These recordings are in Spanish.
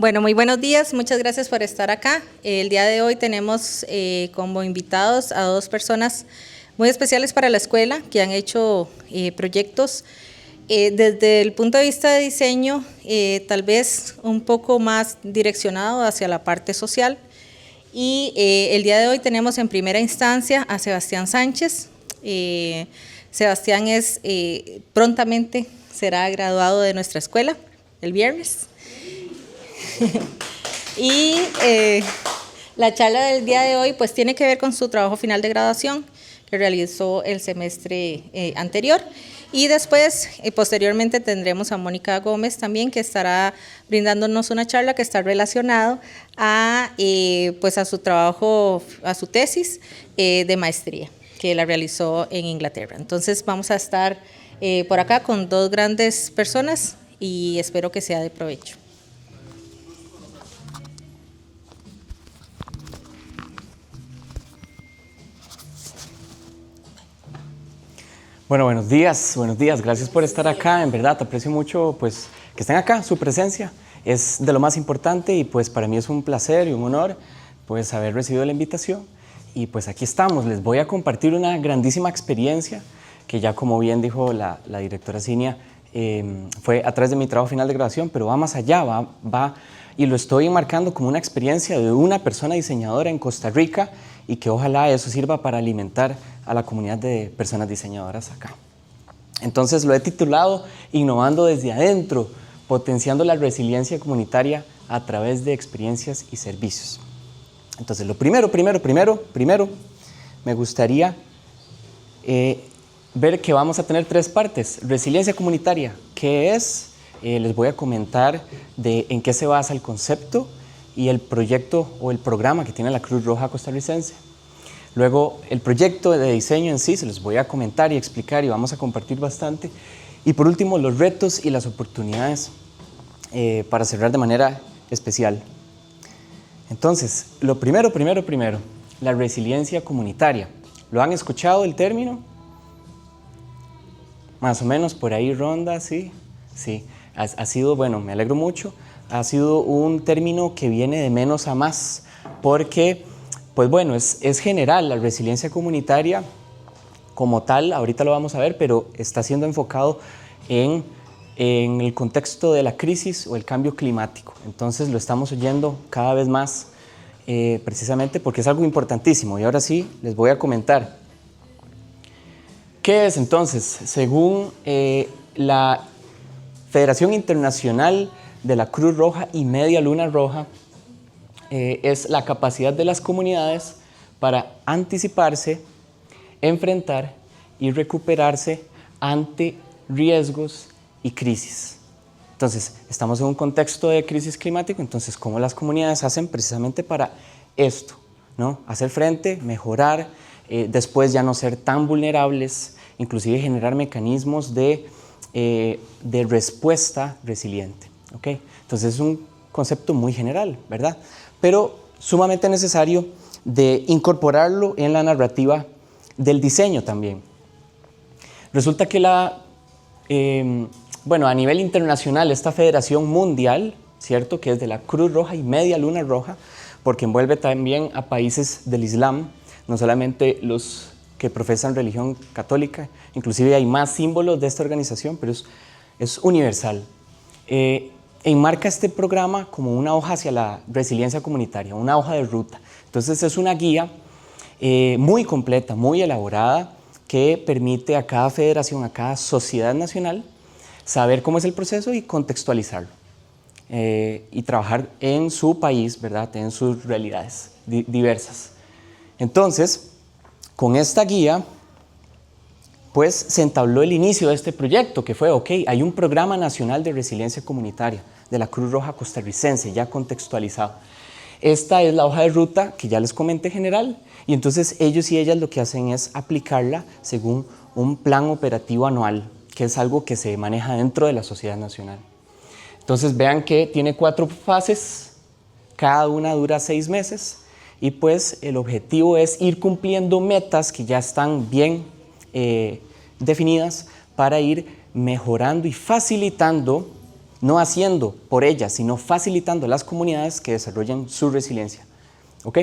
Bueno, muy buenos días, muchas gracias por estar acá. El día de hoy tenemos como invitados a dos personas muy especiales para la escuela que han hecho proyectos desde el punto de vista de diseño, tal vez un poco más direccionado hacia la parte social. Y el día de hoy tenemos en primera instancia a Sebastián Sánchez. Sebastián prontamente será graduado de nuestra escuela el viernes. Y la charla del día de hoy pues tiene que ver con su trabajo final de graduación que realizó el semestre anterior. Y después, posteriormente, tendremos a Mónica Gómez también, que estará brindándonos una charla que está relacionado a su trabajo, a su tesis de maestría, que la realizó en Inglaterra. Entonces vamos a estar por acá con dos grandes personas y espero que sea de provecho. Bueno, buenos días, gracias por estar acá, en verdad aprecio mucho pues que estén acá, su presencia es de lo más importante y pues para mí es un placer y un honor pues haber recibido la invitación y pues aquí estamos, les voy a compartir una grandísima experiencia que ya como bien dijo la directora Cinia, fue a través de mi trabajo final de graduación, pero va más allá, va y lo estoy enmarcando como una experiencia de una persona diseñadora en Costa Rica y que ojalá eso sirva para alimentar a la comunidad de personas diseñadoras acá. Entonces lo he titulado Innovando desde adentro, potenciando la resiliencia comunitaria a través de experiencias y servicios. Entonces lo primero, me gustaría ver que vamos a tener tres partes. Resiliencia comunitaria, ¿qué es? Les voy a comentar en qué se basa el concepto y el proyecto o el programa que tiene la Cruz Roja Costarricense. Luego, el proyecto de diseño en sí se los voy a comentar y explicar y vamos a compartir bastante. Y por último, los retos y las oportunidades para cerrar de manera especial. Entonces, lo primero, la resiliencia comunitaria. ¿Lo han escuchado el término? Más o menos por ahí ronda, sí. Sí, ha sido, bueno, me alegro mucho, ha sido un término que viene de menos a más, porque pues bueno, es general, la resiliencia comunitaria como tal, ahorita lo vamos a ver, pero está siendo enfocado en el contexto de la crisis o el cambio climático. Entonces lo estamos oyendo cada vez más, precisamente porque es algo importantísimo. Y ahora sí, les voy a comentar. ¿Qué es entonces? Según la Federación Internacional de la Cruz Roja y Media Luna Roja, es la capacidad de las comunidades para anticiparse, enfrentar y recuperarse ante riesgos y crisis. Entonces, estamos en un contexto de crisis climática, entonces, ¿cómo las comunidades hacen precisamente para esto? ¿No? Hacer frente, mejorar, después ya no ser tan vulnerables, inclusive generar mecanismos de respuesta resiliente. ¿Okay? Entonces, es un concepto muy general, ¿verdad? Pero sumamente necesario de incorporarlo en la narrativa del diseño también. Resulta que a nivel internacional, esta federación mundial, ¿cierto? Que es de la Cruz Roja y Media Luna Roja, porque envuelve también a países del Islam, no solamente los que profesan religión católica, inclusive hay más símbolos de esta organización, pero es universal. Enmarca este programa como una hoja hacia la resiliencia comunitaria, una hoja de ruta. Entonces es una guía muy completa, muy elaborada, que permite a cada federación, a cada sociedad nacional, saber cómo es el proceso y contextualizarlo. Y trabajar en su país, ¿verdad? En sus realidades diversas. Entonces, con esta guía, pues se entabló el inicio de este proyecto, que fue, hay un programa nacional de resiliencia comunitaria de la Cruz Roja Costarricense, ya contextualizado. Esta es la hoja de ruta que ya les comenté general, y entonces ellos y ellas lo que hacen es aplicarla según un plan operativo anual, que es algo que se maneja dentro de la sociedad nacional. Entonces vean que tiene 4 fases, cada una dura 6 meses, y pues el objetivo es ir cumpliendo metas que ya están bien definidas para ir mejorando y facilitando no haciendo por ellas, sino facilitando las comunidades que desarrollen su resiliencia. ¿Ok?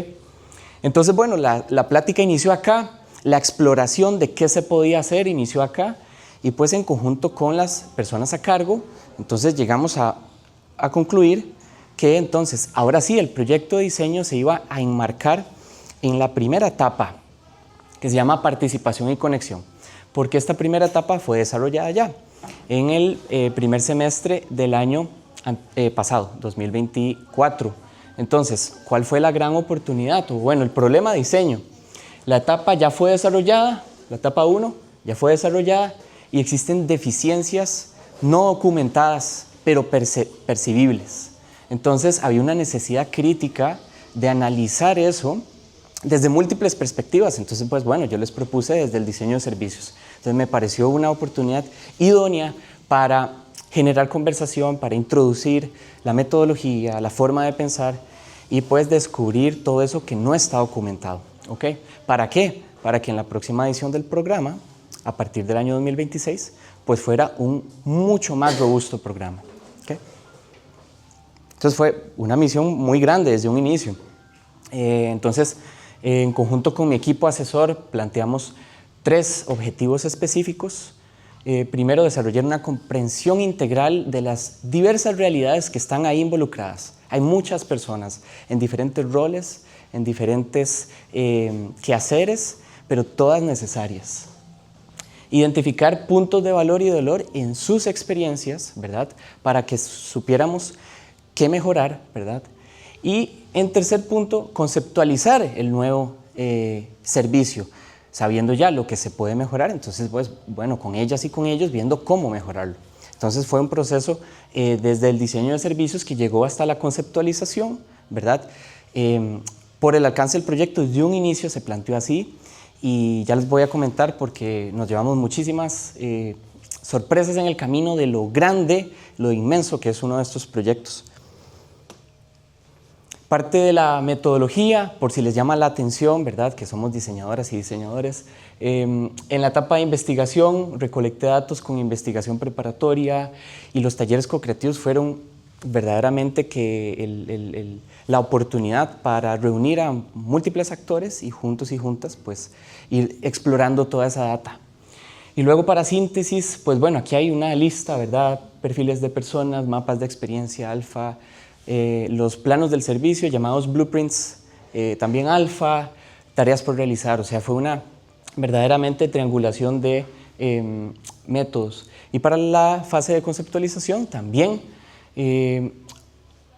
Entonces, bueno, la plática inició acá, la exploración de qué se podía hacer inició acá, y pues en conjunto con las personas a cargo, entonces llegamos a concluir que entonces, ahora sí, el proyecto de diseño se iba a enmarcar en la primera etapa, que se llama participación y conexión, porque esta primera etapa fue desarrollada ya en el primer semestre del año pasado, 2024. Entonces, ¿cuál fue la gran oportunidad? Bueno, el problema de diseño. La etapa ya fue desarrollada, la etapa 1 ya fue desarrollada, y existen deficiencias no documentadas, pero percibibles. Entonces, había una necesidad crítica de analizar eso desde múltiples perspectivas. Entonces, pues bueno, yo les propuse desde el diseño de servicios. Entonces, me pareció una oportunidad idónea para generar conversación, para introducir la metodología, la forma de pensar y pues descubrir todo eso que no está documentado. ¿Ok? ¿Para qué? Para que en la próxima edición del programa, a partir del año 2026, pues fuera un mucho más robusto programa. ¿Ok? Entonces fue una misión muy grande desde un inicio. Entonces, en conjunto con mi equipo asesor, planteamos 3 objetivos específicos. Primero, desarrollar una comprensión integral de las diversas realidades que están ahí involucradas. Hay muchas personas en diferentes roles, en diferentes quehaceres, pero todas necesarias. Identificar puntos de valor y dolor en sus experiencias, ¿verdad? Para que supiéramos qué mejorar, ¿verdad? Y en tercer punto, conceptualizar el nuevo servicio, sabiendo ya lo que se puede mejorar. Entonces, pues, bueno, con ellas y con ellos, viendo cómo mejorarlo. Entonces, fue un proceso desde el diseño de servicios que llegó hasta la conceptualización, ¿verdad? Por el alcance del proyecto, desde un inicio se planteó así, y ya les voy a comentar porque nos llevamos muchísimas sorpresas en el camino de lo grande, lo inmenso que es uno de estos proyectos. Parte de la metodología, por si les llama la atención, ¿verdad? Que somos diseñadoras y diseñadores. En la etapa de investigación, recolecté datos con investigación preparatoria, y los talleres co-creativos fueron verdaderamente que la oportunidad para reunir a múltiples actores y juntos y juntas, pues ir explorando toda esa data. Y luego para síntesis, pues bueno, aquí hay una lista, ¿verdad? Perfiles de personas, mapas de experiencia alfa, los planos del servicio llamados blueprints, también alfa, tareas por realizar. O sea, fue una verdaderamente triangulación de métodos. Y para la fase de conceptualización también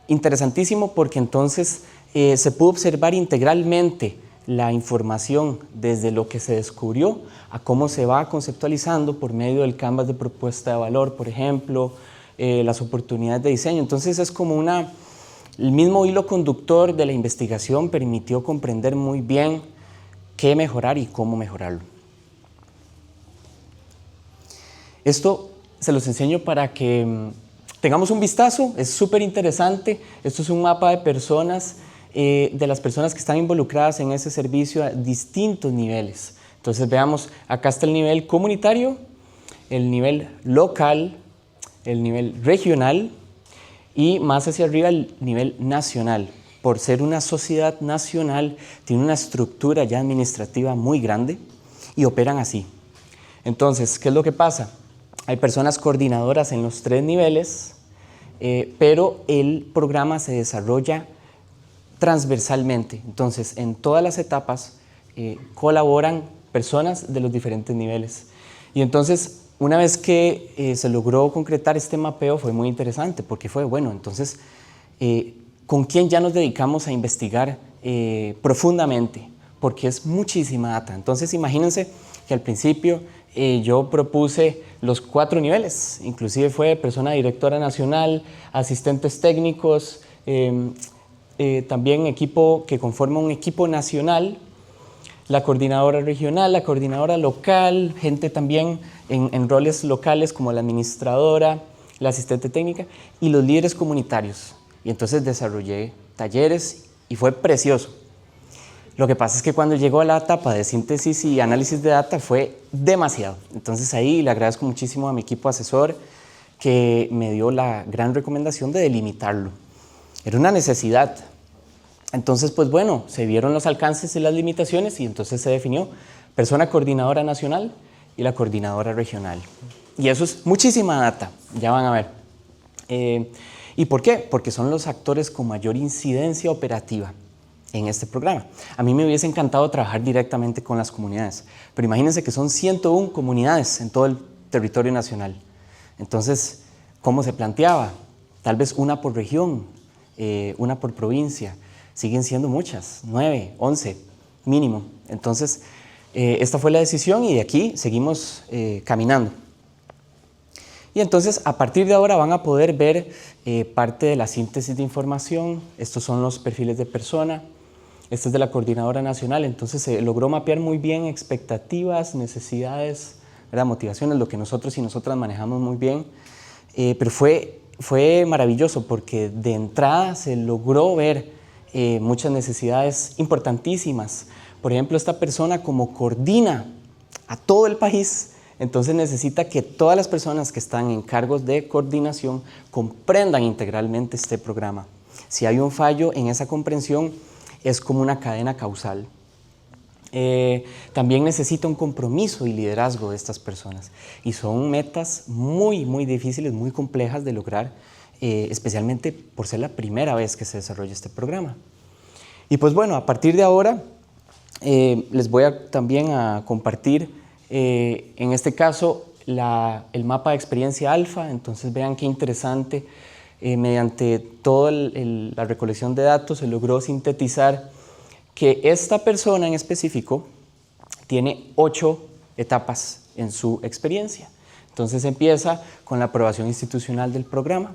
interesantísimo, porque entonces se pudo observar integralmente la información desde lo que se descubrió a cómo se va conceptualizando por medio del canvas de propuesta de valor, por ejemplo, las oportunidades de diseño. Entonces es como el mismo hilo conductor de la investigación permitió comprender muy bien qué mejorar y cómo mejorarlo. Esto se los enseño para que tengamos un vistazo, es súper interesante. Esto es un mapa de personas, de las personas que están involucradas en ese servicio a distintos niveles. Entonces veamos, acá está el nivel comunitario, el nivel local, el nivel regional y más hacia arriba el nivel nacional. Por ser una sociedad nacional, tiene una estructura ya administrativa muy grande y operan así. Entonces, ¿qué es lo que pasa? Hay personas coordinadoras en los 3 niveles, pero el programa se desarrolla transversalmente. Entonces, en todas las etapas colaboran personas de los diferentes niveles. Y entonces, una vez que se logró concretar este mapeo, fue muy interesante, porque fue, bueno, entonces, ¿con quién ya nos dedicamos a investigar profundamente? Porque es muchísima data. Entonces, imagínense que al principio yo propuse los 4 niveles, inclusive fue persona directora nacional, asistentes técnicos, también equipo que conforma un equipo nacional, la coordinadora regional, la coordinadora local, gente también en roles locales como la administradora, la asistente técnica y los líderes comunitarios. Y entonces desarrollé talleres y fue precioso. Lo que pasa es que cuando llegó a la etapa de síntesis y análisis de data fue demasiado. Entonces ahí le agradezco muchísimo a mi equipo asesor que me dio la gran recomendación de delimitarlo. Era una necesidad. Entonces, pues bueno, se vieron los alcances y las limitaciones y entonces se definió persona coordinadora nacional y la coordinadora regional. Y eso es muchísima data, ya van a ver. ¿Y por qué? Porque son los actores con mayor incidencia operativa en este programa. A mí me hubiese encantado trabajar directamente con las comunidades, pero imagínense que son 101 comunidades en todo el territorio nacional. Entonces, ¿cómo se planteaba? Tal vez una por región, una por provincia. Siguen siendo muchas, 9, 11 mínimo. Entonces, esta fue la decisión y de aquí seguimos caminando. Y entonces, a partir de ahora van a poder ver parte de la síntesis de información. Estos son los perfiles de persona. Este es de la Coordinadora Nacional. Entonces, se logró mapear muy bien expectativas, necesidades, ¿verdad? Motivaciones, lo que nosotros y nosotras manejamos muy bien. Pero fue maravilloso porque de entrada se logró ver muchas necesidades importantísimas. Por ejemplo, esta persona como coordina a todo el país, entonces necesita que todas las personas que están en cargos de coordinación comprendan integralmente este programa. Si hay un fallo en esa comprensión, es como una cadena causal. También necesita un compromiso y liderazgo de estas personas. Y son metas muy, muy difíciles, muy complejas de lograr, especialmente por ser la primera vez que se desarrolla este programa. Y pues bueno, a partir de ahora les voy también a compartir en este caso el mapa de experiencia alfa. Entonces vean qué interesante, mediante toda la recolección de datos se logró sintetizar que esta persona en específico tiene 8 etapas en su experiencia. Entonces empieza con la aprobación institucional del programa,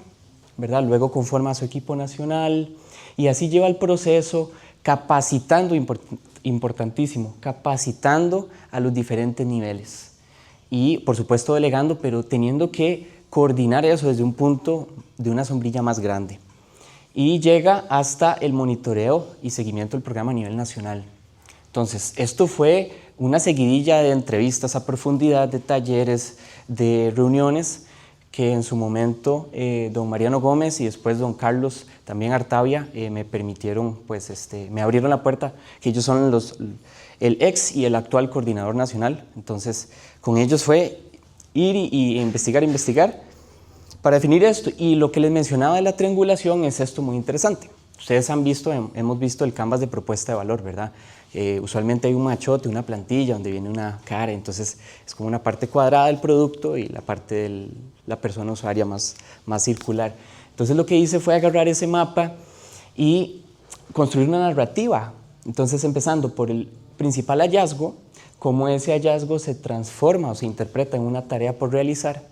¿verdad? Luego conforma a su equipo nacional y así lleva el proceso capacitando, importantísimo, capacitando a los diferentes niveles y por supuesto delegando, pero teniendo que coordinar eso desde un punto de una sombrilla más grande. Y llega hasta el monitoreo y seguimiento del programa a nivel nacional. Entonces, esto fue una seguidilla de entrevistas a profundidad, de talleres, de reuniones que en su momento don Mariano Gómez y después don Carlos también Artavia me permitieron, pues me abrieron la puerta, que ellos son el ex y el actual coordinador nacional. Entonces, con ellos fue ir y investigar para definir esto. Y lo que les mencionaba de la triangulación es esto muy interesante. Ustedes hemos visto el canvas de propuesta de valor, ¿verdad? Usualmente hay un machote, una plantilla donde viene una cara, entonces es como una parte cuadrada del producto y la parte de la persona usuaria más circular. Entonces lo que hice fue agarrar ese mapa y construir una narrativa. Entonces empezando por el principal hallazgo, cómo ese hallazgo se transforma o se interpreta en una tarea por realizar.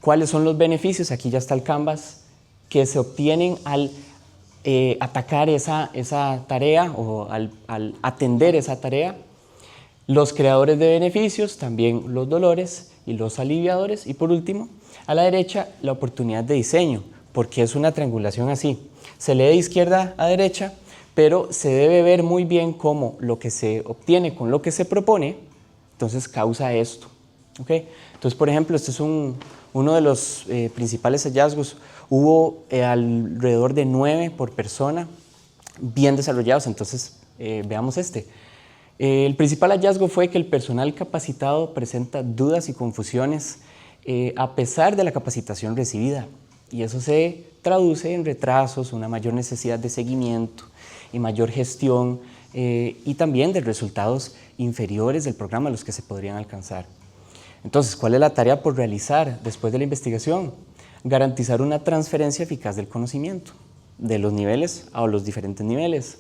¿Cuáles son los beneficios? Aquí ya está el canvas que se obtienen al atacar esa tarea o al atender esa tarea. Los creadores de beneficios, también los dolores y los aliviadores. Y por último, a la derecha, la oportunidad de diseño, porque es una triangulación así. Se lee de izquierda a derecha, pero se debe ver muy bien cómo lo que se obtiene con lo que se propone, entonces causa esto. ¿Okay? Entonces, por ejemplo, este es uno de los principales hallazgos. Hubo alrededor de 9 por persona, bien desarrollados. Entonces, veamos este. El principal hallazgo fue que el personal capacitado presenta dudas y confusiones a pesar de la capacitación recibida. Y eso se traduce en retrasos, una mayor necesidad de seguimiento y mayor gestión y también de resultados inferiores del programa a los que se podrían alcanzar. Entonces, ¿cuál es la tarea por realizar después de la investigación? Garantizar una transferencia eficaz del conocimiento, de los niveles a los diferentes niveles.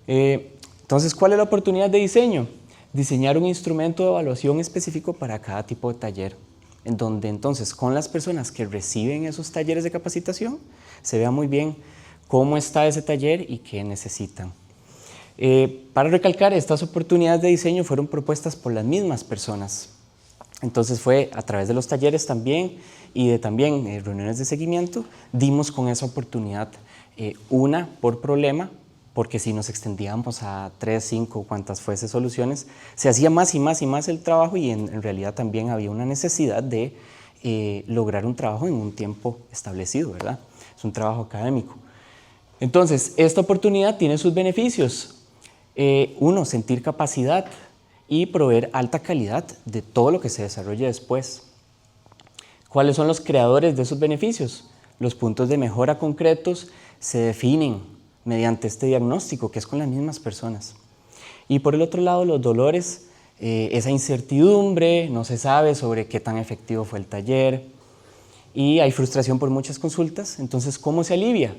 Entonces, ¿cuál es la oportunidad de diseño? Diseñar un instrumento de evaluación específico para cada tipo de taller, en donde entonces con las personas que reciben esos talleres de capacitación se vea muy bien cómo está ese taller y qué necesitan. Para recalcar, estas oportunidades de diseño fueron propuestas por las mismas personas. Entonces fue a través de los talleres también y de también reuniones de seguimiento, dimos con esa oportunidad una por problema, porque si nos extendíamos a 3, 5, cuantas fuese soluciones, se hacía más y más y más el trabajo y en realidad también había una necesidad de lograr un trabajo en un tiempo establecido, ¿verdad? Es un trabajo académico. Entonces, esta oportunidad tiene sus beneficios. Uno, sentir capacidad y proveer alta calidad de todo lo que se desarrolle después. ¿Cuáles son los creadores de esos beneficios? Los puntos de mejora concretos se definen mediante este diagnóstico, que es con las mismas personas. Y por el otro lado, los dolores, esa incertidumbre, no se sabe sobre qué tan efectivo fue el taller, y hay frustración por muchas consultas. Entonces, ¿cómo se alivia?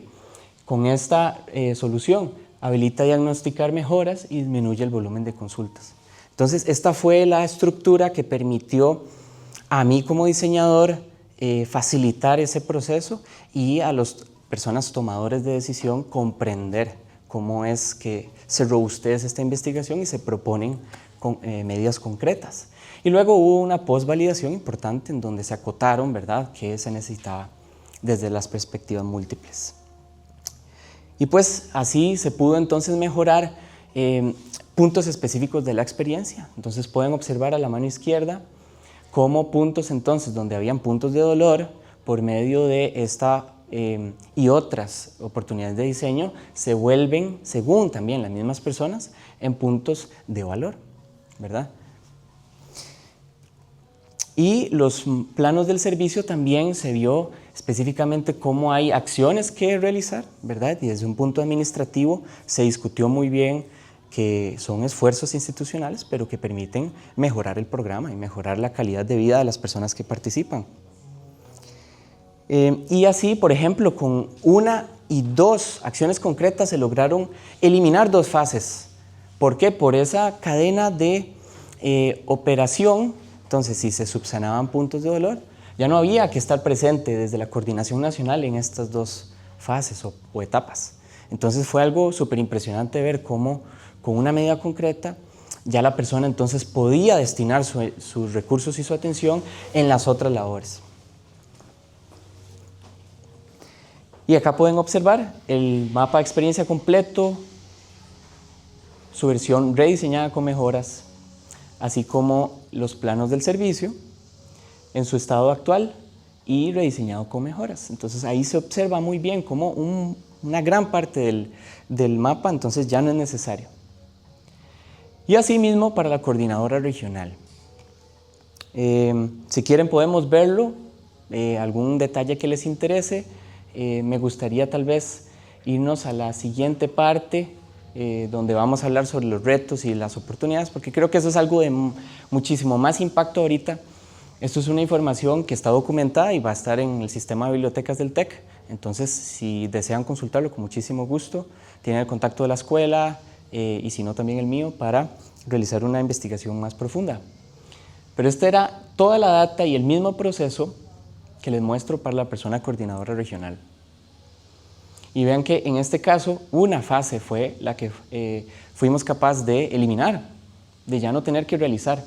Con esta solución, habilita diagnosticar mejoras y disminuye el volumen de consultas. Entonces, esta fue la estructura que permitió a mí como diseñador facilitar ese proceso y a las personas tomadores de decisión comprender cómo es que se robustece esta investigación y se proponen medidas concretas. Y luego hubo una postvalidación importante en donde se acotaron, ¿verdad?, qué se necesitaba desde las perspectivas múltiples. Y pues así se pudo entonces mejorar puntos específicos de la experiencia. Entonces pueden observar a la mano izquierda cómo puntos entonces donde habían puntos de dolor por medio de esta y otras oportunidades de diseño se vuelven, según también las mismas personas, en puntos de valor, ¿verdad? Y los planos del servicio también se vio específicamente cómo hay acciones que realizar, ¿verdad? Y desde un punto administrativo se discutió muy bien que son esfuerzos institucionales, pero que permiten mejorar el programa y mejorar la calidad de vida de las personas que participan. Y así, por ejemplo, con 1 y 2 acciones concretas se lograron eliminar 2 fases. ¿Por qué? Por esa cadena de operación. Entonces, si se subsanaban puntos de dolor, ya no había que estar presente desde la coordinación nacional en estas 2 fases o etapas. Entonces fue algo súper impresionante ver cómo con una medida concreta ya la persona entonces podía destinar sus recursos y su atención en las otras labores. Y acá pueden observar el mapa de experiencia completo, su versión rediseñada con mejoras, así como los planos del servicio en su estado actual y rediseñado con mejoras. Entonces ahí se observa muy bien cómo una gran parte del mapa entonces ya no es necesario. Y asimismo para la coordinadora regional. Si quieren podemos verlo, algún detalle que les interese. Me gustaría tal vez irnos a la siguiente parte donde vamos a hablar sobre los retos y las oportunidades, porque creo que eso es algo de muchísimo más impacto ahorita. Esto es una información que está documentada y va a estar en el sistema de bibliotecas del TEC. Entonces, si desean consultarlo, con muchísimo gusto, tienen el contacto de la escuela y si no, también el mío, para realizar una investigación más profunda. Pero esta era toda la data y el mismo proceso que les muestro para la persona coordinadora regional. Y vean que en este caso, una fase fue la que fuimos capaces de eliminar, de ya no tener que realizar.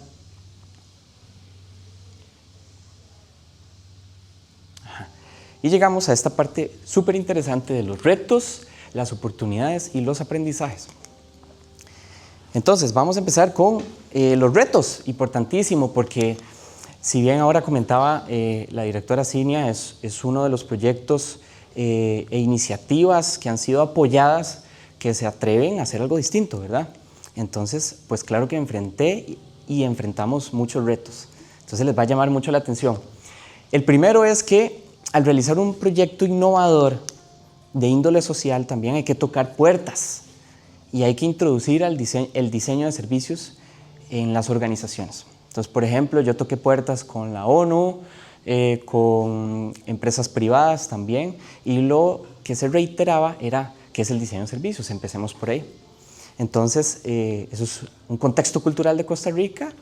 Y llegamos a esta parte súper interesante de los retos, las oportunidades y los aprendizajes. Entonces, vamos a empezar con los retos, importantísimo, porque si bien ahora comentaba la directora Cinia, es uno de los proyectos e iniciativas que han sido apoyadas que se atreven a hacer algo distinto, ¿verdad? Entonces, pues claro que enfrenté y enfrentamos muchos retos. Entonces les va a llamar mucho la atención. El primero es que al realizar un proyecto innovador de índole social también hay que tocar puertas y hay que introducir el diseño de servicios en las organizaciones. Entonces, por ejemplo, yo toqué puertas con la ONU, con empresas privadas también, y lo que se reiteraba era que es el diseño de servicios, empecemos por ahí. Entonces, eso es un contexto cultural de Costa Rica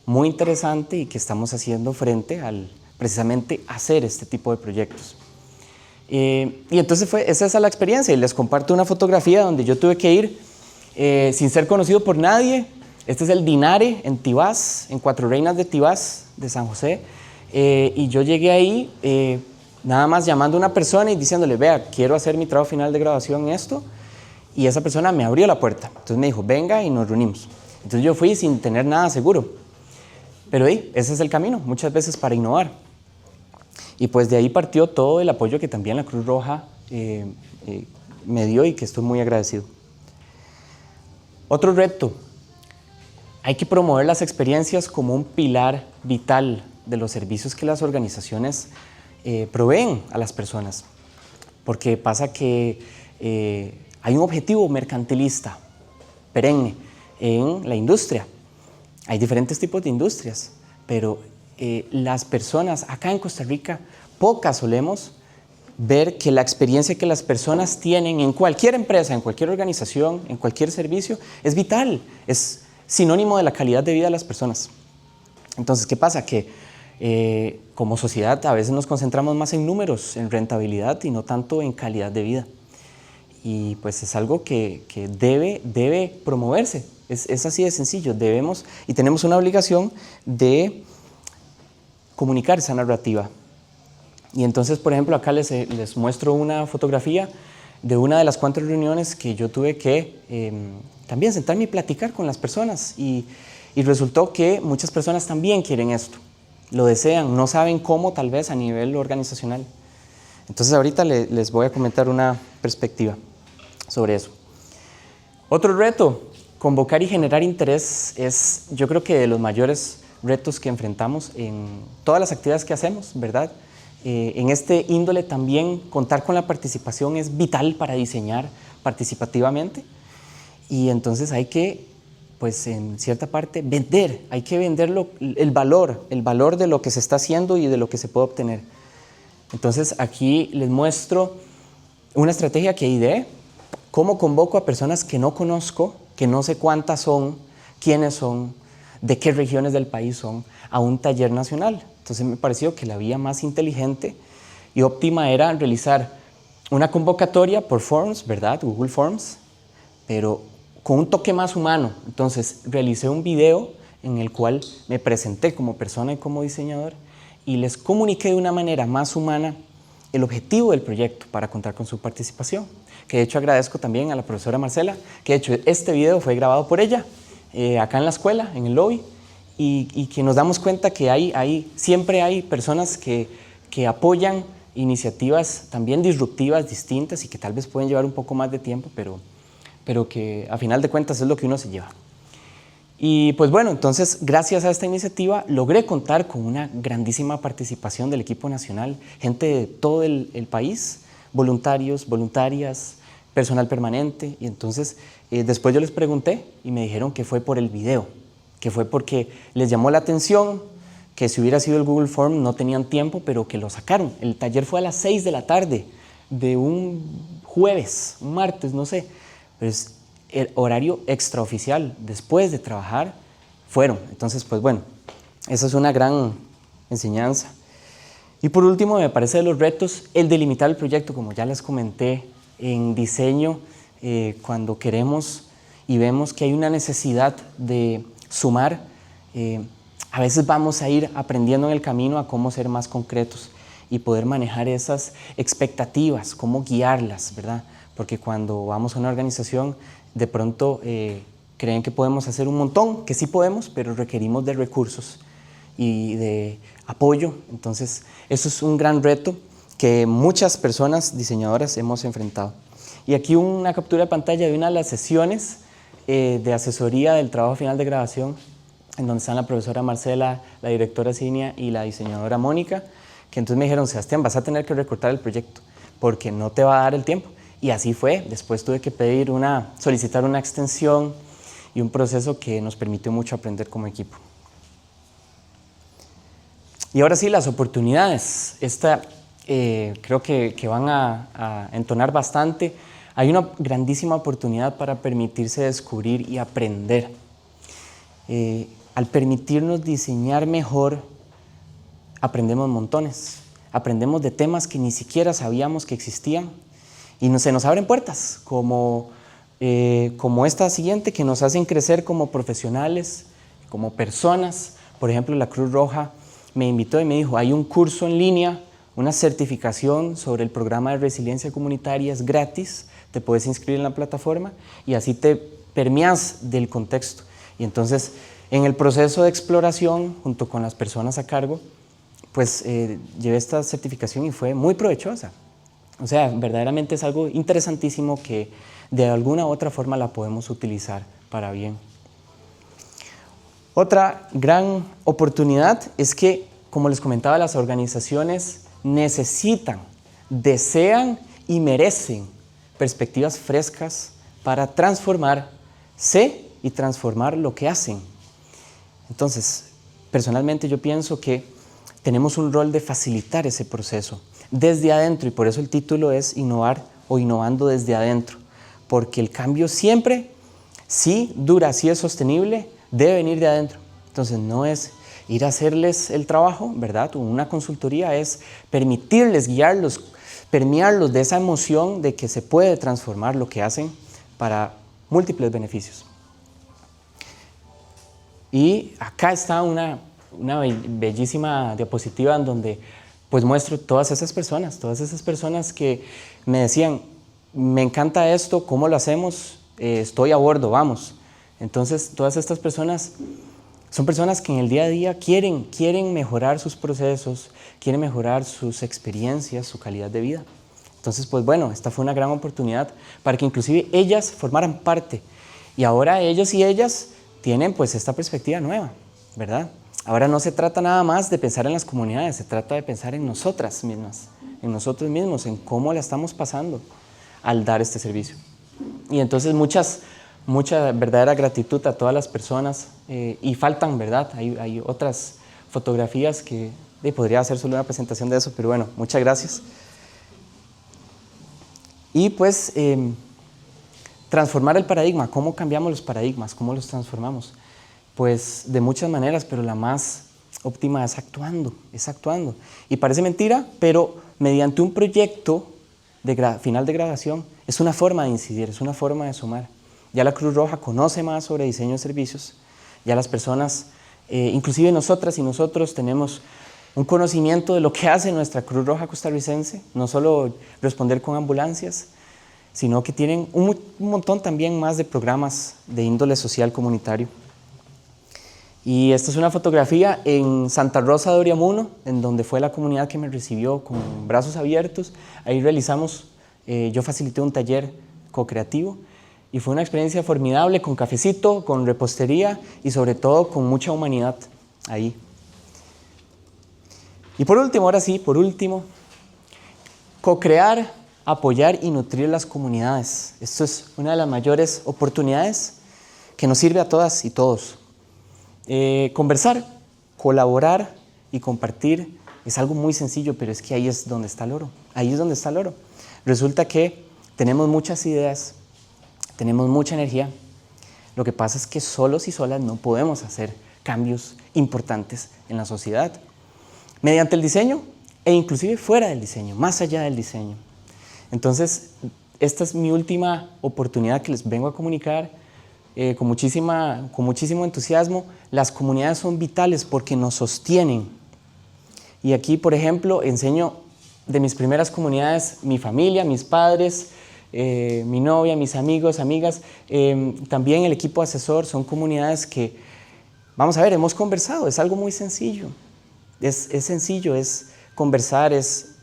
muy interesante y que estamos haciendo frente al precisamente hacer este tipo de proyectos. Y entonces esa es la experiencia, y les comparto una fotografía donde yo tuve que ir sin ser conocido por nadie. Este es el Dinare en Tibás, en Cuatro Reinas de Tibás, de San José, y yo llegué ahí nada más llamando a una persona y diciéndole, vea, quiero hacer mi trabajo final de graduación en esto, y esa persona me abrió la puerta. Entonces me dijo, venga, y nos reunimos. Entonces yo fui sin tener nada seguro, pero ese es el camino, muchas veces para innovar. Y pues de ahí partió todo el apoyo que también la Cruz Roja me dio y que estoy muy agradecido. Otro reto, hay que promover las experiencias como un pilar vital de los servicios que las organizaciones proveen a las personas, porque pasa que hay un objetivo mercantilista perenne en la industria. Hay diferentes tipos de industrias, pero las personas acá en Costa Rica, pocas solemos ver que la experiencia que las personas tienen en cualquier empresa, en cualquier organización, en cualquier servicio, es vital, es sinónimo de la calidad de vida de las personas. Entonces, ¿qué pasa? Que como sociedad a veces nos concentramos más en números, en rentabilidad y no tanto en calidad de vida. Y pues es algo que debe promoverse, es así de sencillo, debemos y tenemos una obligación de comunicar esa narrativa. Y entonces, por ejemplo, acá les muestro una fotografía de una de las cuantas reuniones que yo tuve que también sentarme y platicar con las personas y resultó que muchas personas también quieren esto, lo desean, no saben cómo tal vez a nivel organizacional. Entonces ahorita les voy a comentar una perspectiva sobre eso. Otro reto, convocar y generar interés es, yo creo que de los mayores retos que enfrentamos en todas las actividades que hacemos, ¿verdad? En este índole también contar con la participación es vital para diseñar participativamente y entonces hay que, pues en cierta parte, hay que vender el valor de lo que se está haciendo y de lo que se puede obtener. Entonces aquí les muestro una estrategia que ideé, cómo convoco a personas que no conozco, que no sé cuántas son, quiénes son, de qué regiones del país son, a un taller nacional. Entonces me pareció que la vía más inteligente y óptima era realizar una convocatoria por Forms, ¿verdad? Google Forms, pero con un toque más humano. Entonces realicé un video en el cual me presenté como persona y como diseñador y les comuniqué de una manera más humana el objetivo del proyecto para contar con su participación. Que de hecho agradezco también a la profesora Marcela, que de hecho este video fue grabado por ella, acá en la escuela, en el lobby, y que nos damos cuenta que siempre hay personas que apoyan iniciativas también disruptivas, distintas y que tal vez pueden llevar un poco más de tiempo, pero que a final de cuentas es lo que uno se lleva. Y pues bueno, entonces gracias a esta iniciativa logré contar con una grandísima participación del equipo nacional, gente de todo el país, voluntarios, voluntarias, personal permanente, y entonces después yo les pregunté y me dijeron que fue por el video, que fue porque les llamó la atención, que si hubiera sido el Google Form no tenían tiempo, pero que lo sacaron. El taller fue a las 6 de la tarde de un jueves, un martes, no sé, pero es el horario extraoficial, después de trabajar, fueron. Entonces, pues bueno, esa es una gran enseñanza. Y por último, me parece de los retos, el delimitar el proyecto, como ya les comenté, en diseño, cuando queremos y vemos que hay una necesidad de sumar, a veces vamos a ir aprendiendo en el camino a cómo ser más concretos y poder manejar esas expectativas, cómo guiarlas, ¿verdad? Porque cuando vamos a una organización, de pronto creen que podemos hacer un montón, que sí podemos, pero requerimos de recursos y de apoyo. Entonces, eso es un gran reto que muchas personas diseñadoras hemos enfrentado. Y aquí una captura de pantalla de una de las sesiones de asesoría del trabajo final de grabación, en donde están la profesora Marcela, la directora Cinia y la diseñadora Mónica, que entonces me dijeron, Sebastián, vas a tener que recortar el proyecto porque no te va a dar el tiempo. Y así fue. Después tuve que solicitar una extensión y un proceso que nos permitió mucho aprender como equipo. Y ahora sí, las oportunidades. Creo que van a entonar bastante. Hay una grandísima oportunidad para permitirse descubrir y aprender. Al permitirnos diseñar mejor, aprendemos montones. Aprendemos de temas que ni siquiera sabíamos que existían y se nos abren puertas, como esta siguiente, que nos hacen crecer como profesionales, como personas. Por ejemplo, la Cruz Roja me invitó y me dijo, hay un curso en línea, una certificación sobre el programa de resiliencia comunitaria, es gratis, te puedes inscribir en la plataforma y así te permeas del contexto. Y entonces, en el proceso de exploración, junto con las personas a cargo, pues llevé esta certificación y fue muy provechosa. O sea, verdaderamente es algo interesantísimo que de alguna u otra forma la podemos utilizar para bien. Otra gran oportunidad es que, como les comentaba, las organizaciones necesitan, desean y merecen perspectivas frescas para transformarse y transformar lo que hacen. Entonces, personalmente yo pienso que tenemos un rol de facilitar ese proceso desde adentro, y por eso el título es Innovar o Innovando desde adentro, porque el cambio siempre, si dura, si es sostenible, debe venir de adentro. Entonces no es ir a hacerles el trabajo, ¿verdad? Una consultoría es permitirles, guiarlos, permearlos de esa emoción de que se puede transformar lo que hacen para múltiples beneficios. Y acá está una bellísima diapositiva en donde pues muestro todas esas personas que me decían, me encanta esto, ¿cómo lo hacemos? Estoy a bordo, vamos. Entonces todas estas personas son personas que en el día a día quieren mejorar sus procesos, quieren mejorar sus experiencias, su calidad de vida. Entonces, pues bueno, esta fue una gran oportunidad para que inclusive ellas formaran parte. Y ahora ellos y ellas tienen pues esta perspectiva nueva, ¿verdad? Ahora no se trata nada más de pensar en las comunidades, se trata de pensar en nosotras mismas, en nosotros mismos, en cómo la estamos pasando al dar este servicio. Y entonces mucha verdadera gratitud a todas las personas y faltan, ¿verdad? Hay otras fotografías que podría hacer solo una presentación de eso, pero bueno, muchas gracias. Y pues transformar el paradigma, ¿cómo cambiamos los paradigmas? ¿Cómo los transformamos? Pues de muchas maneras, pero la más óptima es actuando. Y parece mentira, pero mediante un proyecto de final de graduación es una forma de incidir, es una forma de sumar. Ya la Cruz Roja conoce más sobre diseño de servicios, ya las personas, inclusive nosotras y nosotros tenemos un conocimiento de lo que hace nuestra Cruz Roja costarricense, no solo responder con ambulancias, sino que tienen un montón también más de programas de índole social comunitario. Y esta es una fotografía en Santa Rosa de Oriamuno, en donde fue la comunidad que me recibió con brazos abiertos. Ahí realizamos, yo facilité un taller co-creativo y fue una experiencia formidable con cafecito, con repostería y sobre todo con mucha humanidad ahí. Y por último, ahora sí, co-crear, apoyar y nutrir las comunidades. Esto es una de las mayores oportunidades que nos sirve a todas y todos. Conversar, colaborar y compartir es algo muy sencillo, pero es que ahí es donde está el oro. Resulta que tenemos muchas ideas, tenemos mucha energía. Lo que pasa es que solos y solas no podemos hacer cambios importantes en la sociedad. Mediante el diseño e inclusive fuera del diseño, más allá del diseño. Entonces, esta es mi última oportunidad que les vengo a comunicar. Con muchísimo entusiasmo. Las comunidades son vitales porque nos sostienen. Y aquí, por ejemplo, enseño de mis primeras comunidades, mi familia, mis padres, mi novia, mis amigos, amigas, también el equipo asesor. Son comunidades que, vamos a ver, hemos conversado, es algo muy sencillo. Es sencillo, es conversar, es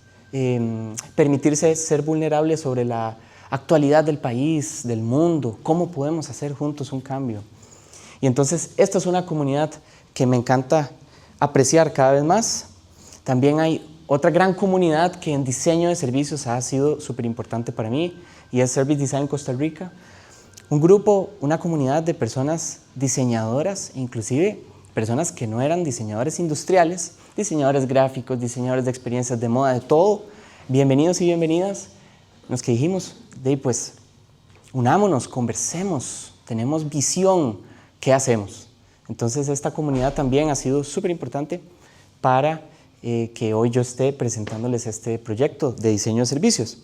permitirse ser vulnerable sobre la actualidad del país, del mundo, cómo podemos hacer juntos un cambio. Y entonces esta es una comunidad que me encanta apreciar cada vez más. También hay otra gran comunidad que en diseño de servicios ha sido súper importante para mí y es Service Design Costa Rica. Un grupo, una comunidad de personas diseñadoras, inclusive personas que no eran diseñadores industriales, diseñadores gráficos, diseñadores de experiencias de moda, de todo. Bienvenidos y bienvenidas. Los que dijimos, pues unámonos, conversemos, tenemos visión, ¿qué hacemos? Entonces esta comunidad también ha sido súper importante para que hoy yo esté presentándoles este proyecto de diseño de servicios.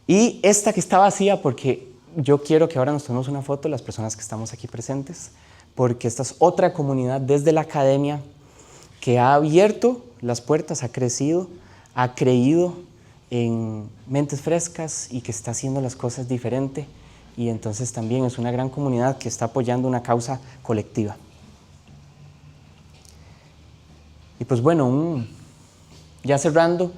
Y esta que está vacía, porque yo quiero que ahora nos tomemos una foto, las personas que estamos aquí presentes, porque esta es otra comunidad desde la academia que ha abierto las puertas, ha crecido, ha creído en mentes frescas y que está haciendo las cosas diferente, y entonces también es una gran comunidad que está apoyando una causa colectiva. Y pues bueno, ya cerrando,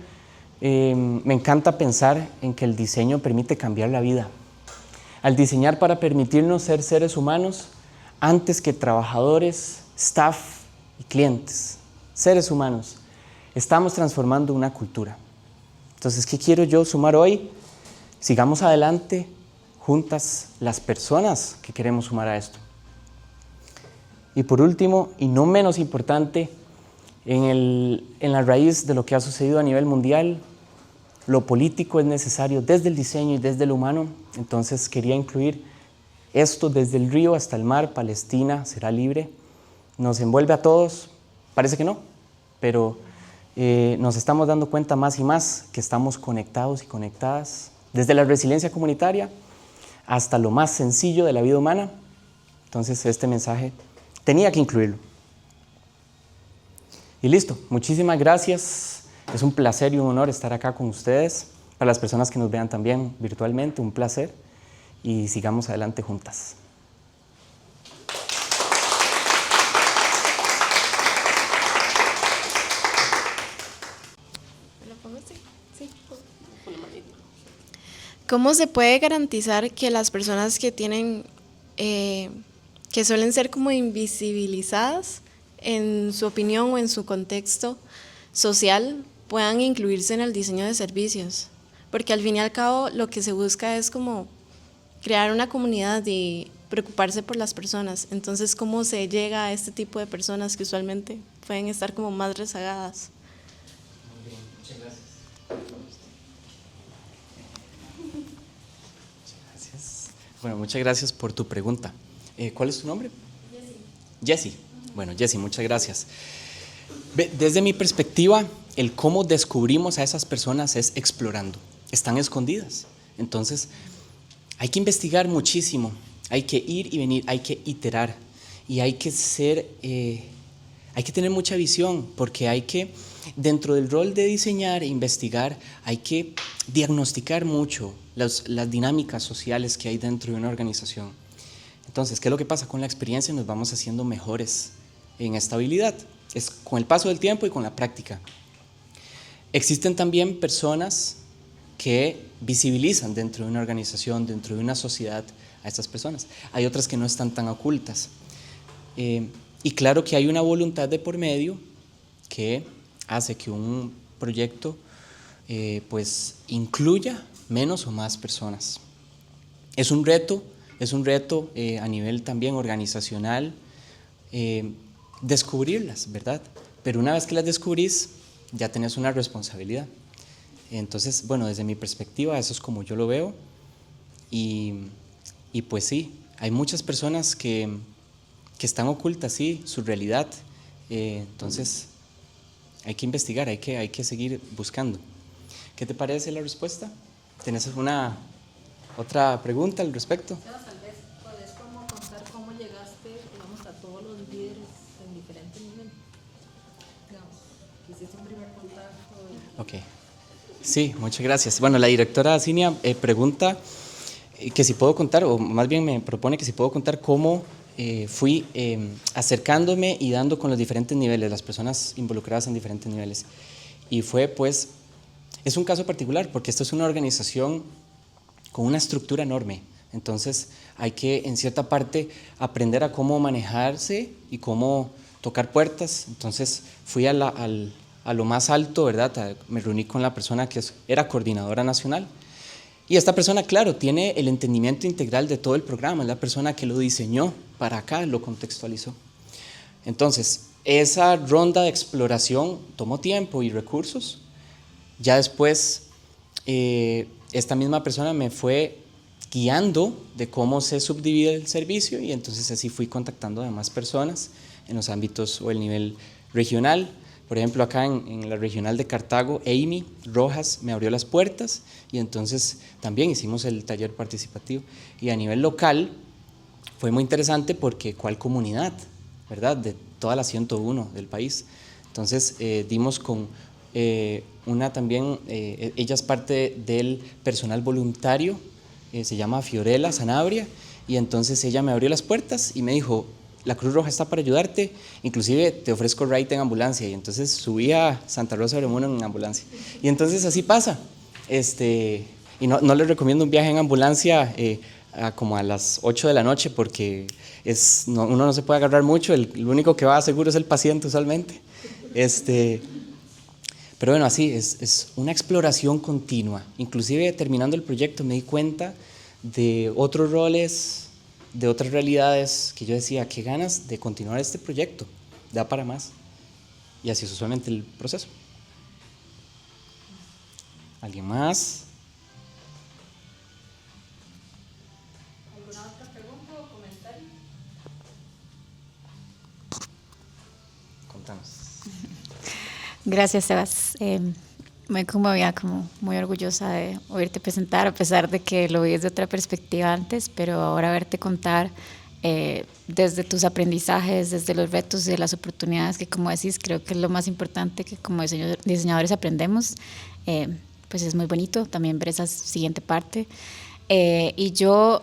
me encanta pensar en que el diseño permite cambiar la vida. Al diseñar para permitirnos ser seres humanos antes que trabajadores, staff y clientes, seres humanos, estamos transformando una cultura. Entonces, ¿qué quiero yo sumar hoy? Sigamos adelante juntas las personas que queremos sumar a esto. Y por último, y no menos importante, en la raíz de lo que ha sucedido a nivel mundial, lo político es necesario desde el diseño y desde lo humano. Entonces quería incluir esto: desde el río hasta el mar, Palestina será libre. Nos envuelve a todos, parece que no, pero nos estamos dando cuenta más y más que estamos conectados y conectadas, desde la resiliencia comunitaria hasta lo más sencillo de la vida humana. Entonces este mensaje tenía que incluirlo. Y listo, muchísimas gracias. Es un placer y un honor estar acá con ustedes. Para las personas que nos vean también virtualmente, un placer. Y sigamos adelante juntas. ¿Cómo se puede garantizar que las personas que tienen, que suelen ser como invisibilizadas en su opinión o en su contexto social, puedan incluirse en el diseño de servicios? Porque al fin y al cabo lo que se busca es como crear una comunidad y preocuparse por las personas. Entonces, ¿cómo se llega a este tipo de personas que usualmente pueden estar como más rezagadas? Muy bien, muchas gracias. Bueno, muchas gracias por tu pregunta. ¿Cuál es tu nombre? Jessie. Bueno, Jessie, muchas gracias. Desde mi perspectiva, el cómo descubrimos a esas personas es explorando. Están escondidas. Entonces, hay que investigar muchísimo. Hay que ir y venir, hay que iterar. Y hay que tener mucha visión, porque hay que, dentro del rol de diseñar e investigar, hay que diagnosticar mucho las dinámicas sociales que hay dentro de una organización. Entonces, ¿qué es lo que pasa? Con la experiencia nos vamos haciendo mejores en esta habilidad. Es con el paso del tiempo y con la práctica. Existen también personas que visibilizan dentro de una organización, dentro de una sociedad, a estas personas. Hay otras que no están tan ocultas. Y claro que hay una voluntad de por medio que hace que un proyecto pues incluya menos o más personas. Es un reto a nivel también organizacional descubrirlas, ¿verdad? Pero una vez que las descubrís, ya tenés una responsabilidad. Entonces, bueno, desde mi perspectiva, eso es como yo lo veo. Y pues sí, hay muchas personas que están ocultas, sí, su realidad. Entonces, hay que investigar, hay que seguir buscando. ¿Qué te parece la respuesta? ¿Tienes alguna otra pregunta al respecto? Sebas, tal vez podés como contar cómo llegaste, digamos, a todos los líderes en diferentes niveles. Digamos, que hiciste un primer contacto. Ok. Sí, muchas gracias. Bueno, la directora Cinia pregunta que si puedo contar, o más bien me propone que si puedo contar cómo fui acercándome y dando con los diferentes niveles, las personas involucradas en diferentes niveles. Y fue pues, es un caso particular porque esto es una organización con una estructura enorme. Entonces hay que en cierta parte aprender a cómo manejarse y cómo tocar puertas. Entonces fui a lo más alto, ¿verdad? Me reuní con la persona que era coordinadora nacional. Y esta persona, claro, tiene el entendimiento integral de todo el programa, es la persona que lo diseñó para acá, lo contextualizó. Entonces, esa ronda de exploración tomó tiempo y recursos. Ya después, esta misma persona me fue guiando de cómo se subdivide el servicio y entonces así fui contactando a más personas en los ámbitos o el nivel regional. Por ejemplo, acá en la regional de Cartago, Amy Rojas me abrió las puertas y entonces también hicimos el taller participativo. Y a nivel local fue muy interesante porque ¿cuál comunidad? ¿Verdad? De toda la 101 del país. Entonces dimos con una también, ella es parte del personal voluntario, se llama Fiorella Sanabria, y entonces ella me abrió las puertas y me dijo, la Cruz Roja está para ayudarte, inclusive te ofrezco ride en ambulancia. Y entonces subí a Santa Rosa de Oremuno en ambulancia. Y entonces así pasa. Y no les recomiendo un viaje en ambulancia como a las 8 de la noche porque uno no se puede agarrar mucho, el único que va seguro es el paciente usualmente. Pero bueno, así es una exploración continua. Inclusive terminando el proyecto me di cuenta de otros roles, de otras realidades que yo decía, qué ganas de continuar este proyecto, da para más. Y así es usualmente el proceso. ¿Alguien más? ¿Alguna otra pregunta o comentario? Contanos. Gracias, Sebas. Muy conmovida, como muy orgullosa de oírte presentar, a pesar de que lo vi desde otra perspectiva antes, pero ahora verte contar desde tus aprendizajes, desde los retos y de las oportunidades, que como decís, creo que es lo más importante que como diseñadores aprendemos, pues es muy bonito también ver esa siguiente parte. Y yo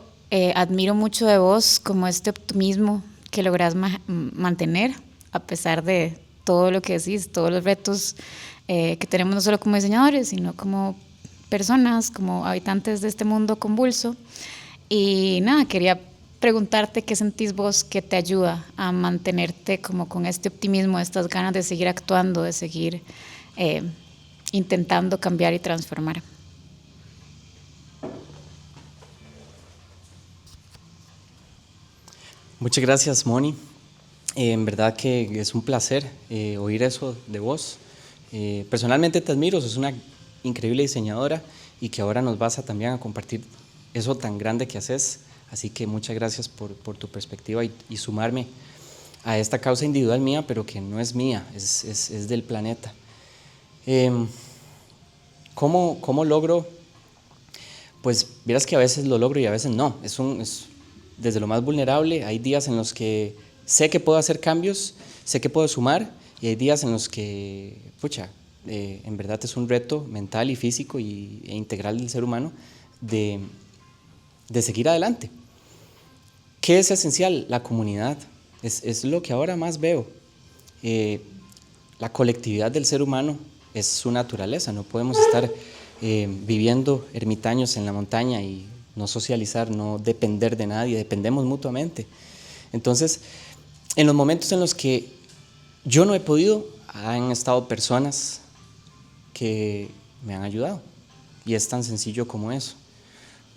admiro mucho de vos como este optimismo que lográs mantener a pesar de todo lo que decís, todos los retos que tenemos no solo como diseñadores, sino como personas, como habitantes de este mundo convulso. Y nada, quería preguntarte qué sentís vos que te ayuda a mantenerte como con este optimismo, estas ganas de seguir actuando, de seguir intentando cambiar y transformar. Muchas gracias, Moni. En verdad que es un placer oír eso de vos. Personalmente te admiro, sos una increíble diseñadora y que ahora nos vas a también a compartir eso tan grande que haces. Así que muchas gracias por tu perspectiva y sumarme a esta causa individual mía, pero que no es mía, es del planeta. ¿Cómo logro? Pues vieras que a veces lo logro y a veces no. Es desde lo más vulnerable. Hay días en los que sé que puedo hacer cambios, sé que puedo sumar, y hay días en los que, en verdad es un reto mental y físico e integral del ser humano de seguir adelante. ¿Qué es esencial? La comunidad. Es lo que ahora más veo. La colectividad del ser humano es su naturaleza. No podemos estar viviendo ermitaños en la montaña y no socializar, no depender de nadie, dependemos mutuamente. Entonces, en los momentos en los que yo no he podido, han estado personas que me han ayudado. Y es tan sencillo como eso.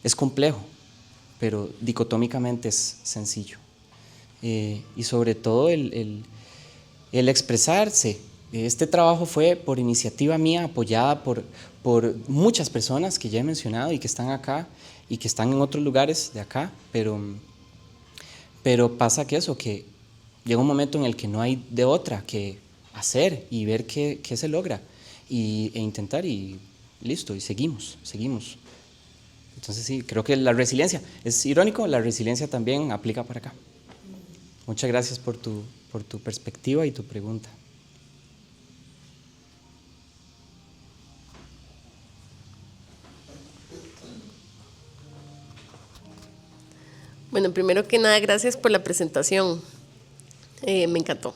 Es complejo, pero dicotómicamente es sencillo. Y sobre todo el expresarse. Este trabajo fue por iniciativa mía, apoyada por muchas personas que ya he mencionado y que están acá y que están en otros lugares de acá, pero pasa que llega un momento en el que no hay de otra que hacer y ver qué se logra e intentar y listo, y seguimos. Entonces sí, creo que la resiliencia, es irónico, la resiliencia también aplica para acá. Muchas gracias por tu perspectiva y tu pregunta. Bueno, primero que nada, gracias por la presentación. Me encantó.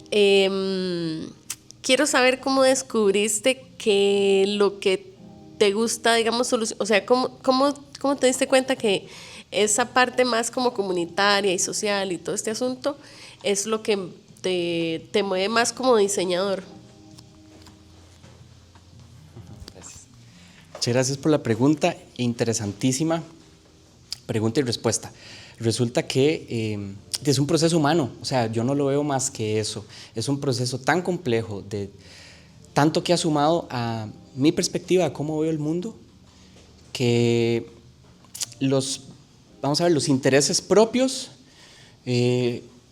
Quiero saber cómo descubriste que lo que te gusta, digamos, o sea, ¿cómo te diste cuenta que esa parte más como comunitaria y social y todo este asunto es lo que te mueve más como diseñador? Gracias. Muchas gracias por la pregunta, interesantísima pregunta y respuesta. Resulta que es un proceso humano, o sea, yo no lo veo más que eso. Es un proceso tan complejo, de tanto que ha sumado a mi perspectiva de cómo veo el mundo, que los intereses propios,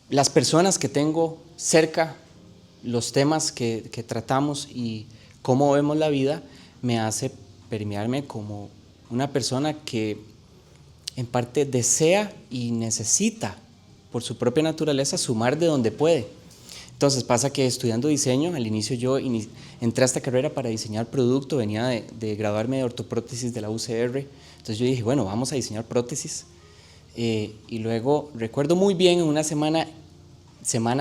las personas que tengo cerca, los temas que tratamos y cómo vemos la vida, me hace permearme como una persona que en parte desea y necesita por su propia naturaleza sumar de donde puede. Entonces pasa que estudiando diseño, al inicio yo entré a esta carrera para diseñar producto, venía de graduarme de ortoprótesis de la UCR, entonces yo dije, bueno, vamos a diseñar prótesis. Y luego recuerdo muy bien en una semana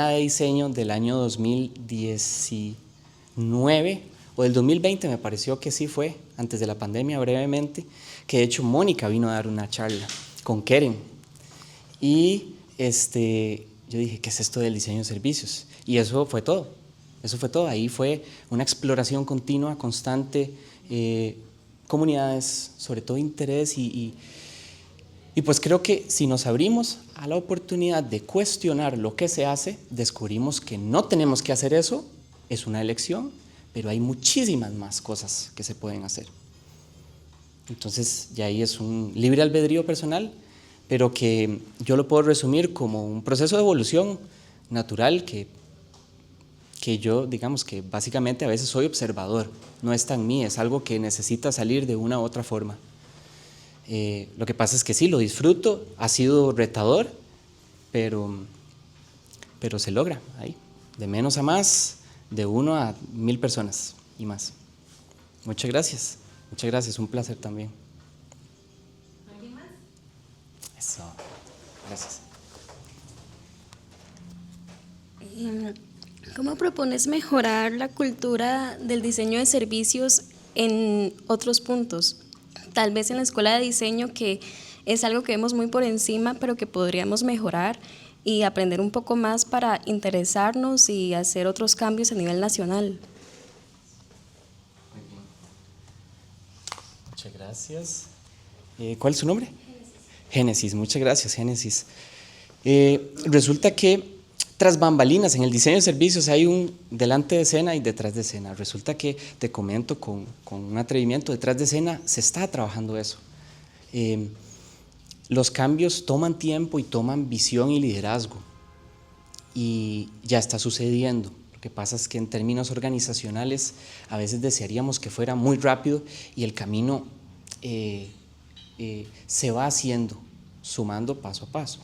de diseño del año 2019 o del 2020, me pareció que sí fue, antes de la pandemia brevemente, que de hecho Mónica vino a dar una charla con Keren. Y yo dije, ¿qué es esto del diseño de servicios? Y eso fue todo. Ahí fue una exploración continua, constante, comunidades, sobre todo interés y pues creo que si nos abrimos a la oportunidad de cuestionar lo que se hace, descubrimos que no tenemos que hacer eso, es una elección, pero hay muchísimas más cosas que se pueden hacer. Entonces ya ahí es un libre albedrío personal, pero que yo lo puedo resumir como un proceso de evolución natural que yo, digamos que básicamente a veces soy observador, no está en mí, es algo que necesita salir de una u otra forma. Lo que pasa es que sí, lo disfruto, ha sido retador, pero se logra ahí, de menos a más, de 1 a 1000 personas y más. Muchas gracias, un placer también. ¿Alguien más? Eso, gracias. ¿Cómo propones mejorar la cultura del diseño de servicios en otros puntos? Tal vez en la escuela de diseño, que es algo que vemos muy por encima, pero que podríamos mejorar y aprender un poco más para interesarnos y hacer otros cambios a nivel nacional. Muchas gracias. ¿Cuál es su nombre? Génesis, muchas gracias, Génesis. Resulta que tras bambalinas, en el diseño de servicios hay un delante de escena y detrás de escena. Resulta que, te comento con un atrevimiento, detrás de escena se está trabajando eso. Los cambios toman tiempo y toman visión y liderazgo. Y ya está sucediendo. Lo que pasa es que en términos organizacionales a veces desearíamos que fuera muy rápido y el camino se va haciendo, sumando paso a paso.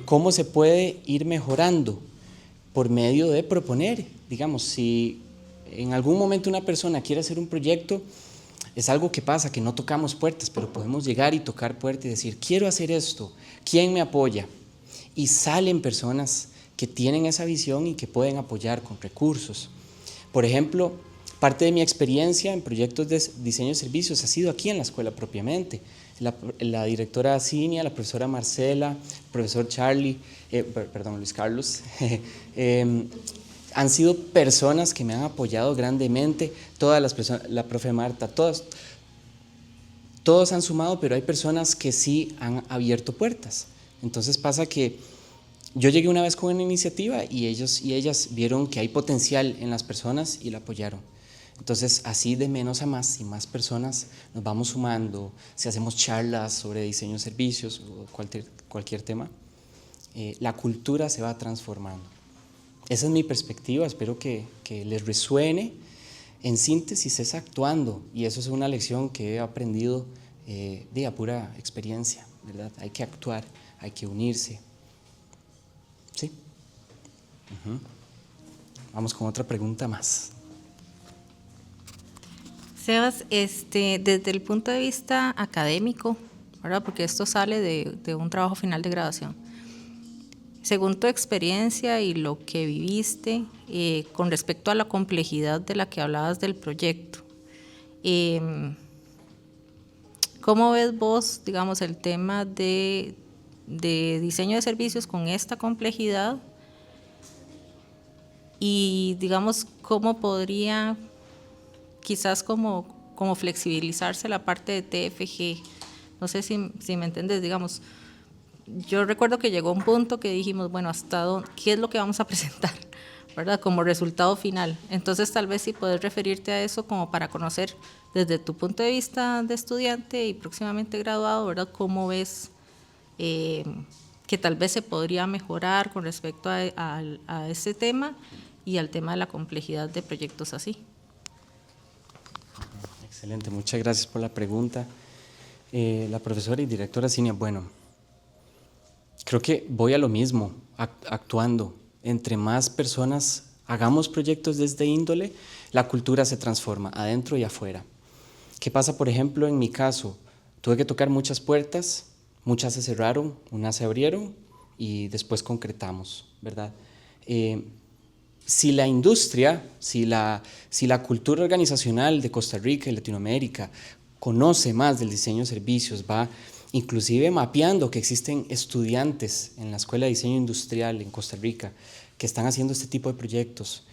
¿Cómo se puede ir mejorando? Por medio de proponer, digamos, si en algún momento una persona quiere hacer un proyecto, es algo que pasa, que no tocamos puertas, pero podemos llegar y tocar puertas y decir, quiero hacer esto, ¿quién me apoya? Y salen personas que tienen esa visión y que pueden apoyar con recursos. Por ejemplo, parte de mi experiencia en proyectos de diseño de servicios ha sido aquí en la escuela propiamente. La directora Cinia, la profesora Marcela, el profesor Luis Carlos, han sido personas que me han apoyado grandemente, todas las personas, la profe Marta, todos han sumado, pero hay personas que sí han abierto puertas. Entonces pasa que yo llegué una vez con una iniciativa y ellos y ellas vieron que hay potencial en las personas y la apoyaron. Entonces, así de menos a más y más personas nos vamos sumando, si hacemos charlas sobre diseño de servicios o cualquier tema, la cultura se va transformando. Esa es mi perspectiva, espero que les resuene. En síntesis es actuando y eso es una lección que he aprendido de pura experiencia, ¿verdad? Hay que actuar, hay que unirse. ¿Sí? Vamos con otra pregunta más. Sebas, desde el punto de vista académico, ¿verdad? Porque esto sale de un trabajo final de graduación. Según tu experiencia y lo que viviste con respecto a la complejidad de la que hablabas del proyecto, ¿cómo ves vos, digamos, el tema de diseño de servicios con esta complejidad? Y, digamos, ¿cómo podría quizás como flexibilizarse la parte de TFG? No sé si me entiendes, digamos. Yo recuerdo que llegó un punto que dijimos, bueno, ¿hasta dónde? ¿Qué es lo que vamos a presentar? ¿Verdad? Como resultado final. Entonces, tal vez si puedes referirte a eso como para conocer desde tu punto de vista de estudiante y próximamente graduado, ¿verdad? ¿Cómo ves que tal vez se podría mejorar con respecto a ese tema y al tema de la complejidad de proyectos así? Excelente, muchas gracias por la pregunta. La profesora y directora Cinia, bueno, creo que voy a lo mismo, actuando. Entre más personas hagamos proyectos de este índole, la cultura se transforma adentro y afuera. ¿Qué pasa, por ejemplo, en mi caso? Tuve que tocar muchas puertas, muchas se cerraron, unas se abrieron y después concretamos, ¿verdad? Si la industria, si la cultura organizacional de Costa Rica y Latinoamérica conoce más del diseño de servicios, va inclusive mapeando que existen estudiantes en la Escuela de Diseño Industrial en Costa Rica que están haciendo este tipo de proyectos,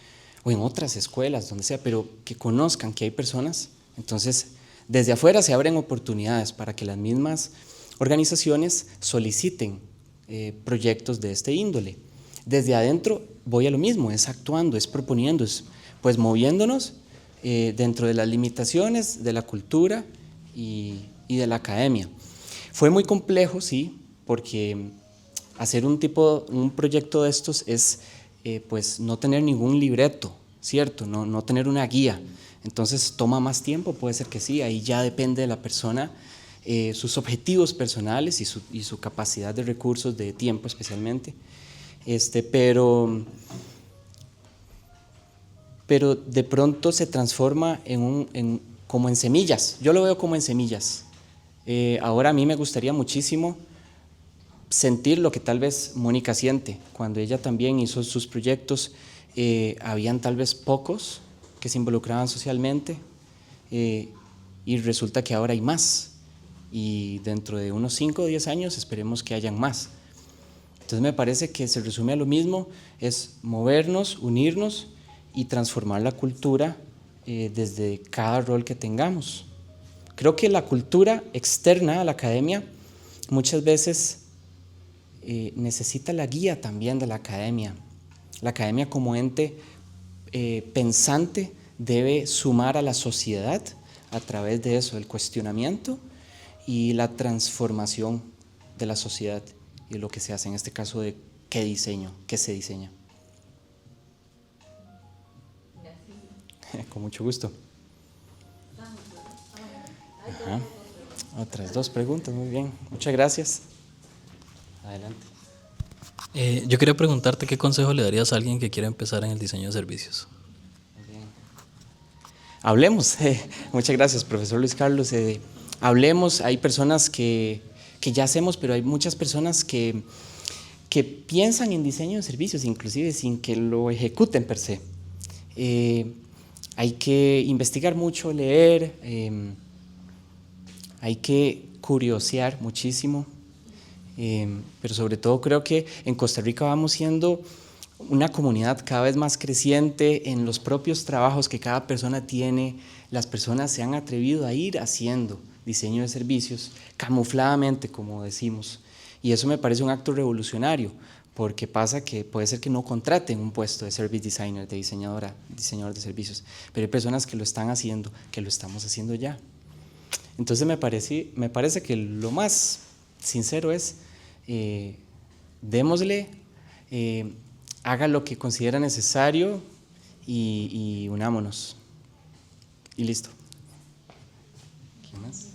o en otras escuelas, donde sea, pero que conozcan que hay personas, entonces desde afuera se abren oportunidades para que las mismas organizaciones soliciten proyectos de este índole. Desde adentro voy a lo mismo, es actuando, es proponiendo, es pues moviéndonos dentro de las limitaciones de la cultura y de la academia. Fue muy complejo, sí, porque hacer un proyecto de estos es pues no tener ningún libreto, ¿cierto? No tener una guía. Entonces toma más tiempo, puede ser que sí, ahí ya depende de la persona, sus objetivos personales y su capacidad de recursos, de tiempo especialmente. Pero de pronto se transforma como en semillas. Yo lo veo como en semillas. Ahora a mí me gustaría muchísimo sentir lo que tal vez Mónica siente. Cuando ella también hizo sus proyectos, habían tal vez pocos que se involucraban socialmente y resulta que ahora hay más. Y dentro de unos 5 o 10 años esperemos que hayan más. Entonces me parece que se resume a lo mismo, es movernos, unirnos y transformar la cultura desde cada rol que tengamos. Creo que la cultura externa a la academia muchas veces necesita la guía también de la academia. La academia como ente pensante debe sumar a la sociedad a través de eso, el cuestionamiento y la transformación de la sociedad y lo que se hace en este caso de qué diseño, qué se diseña. Con mucho gusto. Ajá. Otras 2 preguntas, muy bien. Muchas gracias. Adelante. Yo quería preguntarte qué consejo le darías a alguien que quiera empezar en el diseño de servicios. Hablemos. Muchas gracias, profesor Luis Carlos. Hablemos. Hay personas que ya hacemos, pero hay muchas personas que piensan en diseño de servicios, inclusive sin que lo ejecuten per se. Hay que investigar mucho, leer, hay que curiosear muchísimo, pero sobre todo creo que en Costa Rica vamos siendo una comunidad cada vez más creciente en los propios trabajos que cada persona tiene. Las personas se han atrevido a ir haciendo diseño de servicios camufladamente, como decimos, y eso me parece un acto revolucionario, porque pasa que puede ser que no contraten un puesto de service designer, de diseñador de servicios, pero hay personas que lo están haciendo, que lo estamos haciendo ya. Entonces me parece que lo más sincero es démosle, haga lo que considera necesario y unámonos. Y listo. ¿Quién más?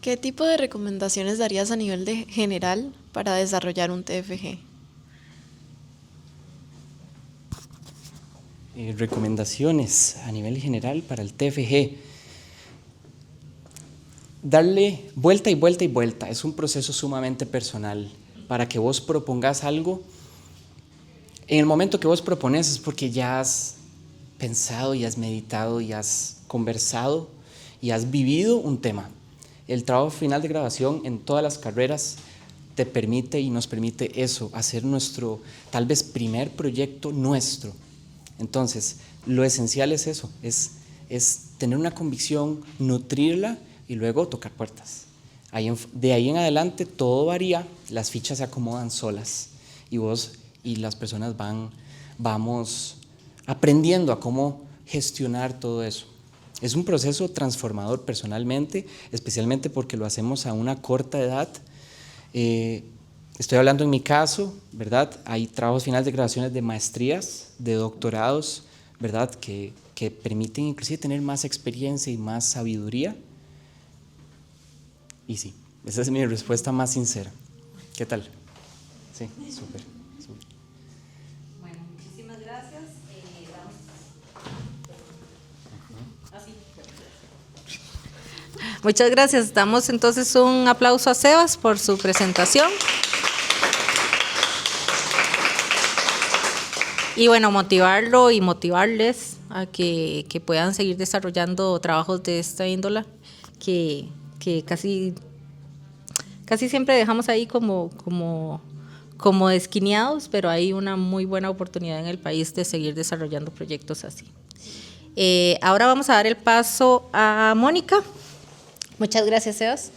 ¿Qué tipo de recomendaciones darías a nivel general para desarrollar un TFG? Recomendaciones a nivel general para el TFG. Darle vuelta y vuelta y vuelta. Es un proceso sumamente personal. Para que vos propongas algo, en el momento que vos propones es porque ya has pensado y has meditado y has conversado y has vivido un tema. El trabajo final de graduación en todas las carreras te permite y nos permite eso, hacer nuestro tal vez primer proyecto nuestro. Entonces, lo esencial es eso, es tener una convicción, nutrirla y luego tocar puertas. De ahí en adelante todo varía, las fichas se acomodan solas y vos y las personas vamos aprendiendo a cómo gestionar todo eso. Es un proceso transformador personalmente, especialmente porque lo hacemos a una corta edad. Estoy hablando en mi caso, ¿verdad? Hay trabajos finales de graduaciones de maestrías, de doctorados, ¿verdad? Que permiten inclusive tener más experiencia y más sabiduría. Y sí, esa es mi respuesta más sincera. ¿Qué tal? Sí, súper. Bueno, muchísimas gracias. Muchas gracias. Damos entonces un aplauso a Sebas por su presentación. Y bueno, motivarlo y motivarles a que puedan seguir desarrollando trabajos de esta índole que casi siempre dejamos ahí como esquineados, pero hay una muy buena oportunidad en el país de seguir desarrollando proyectos así. Ahora vamos a dar el paso a Mónica. Muchas gracias, Sebas.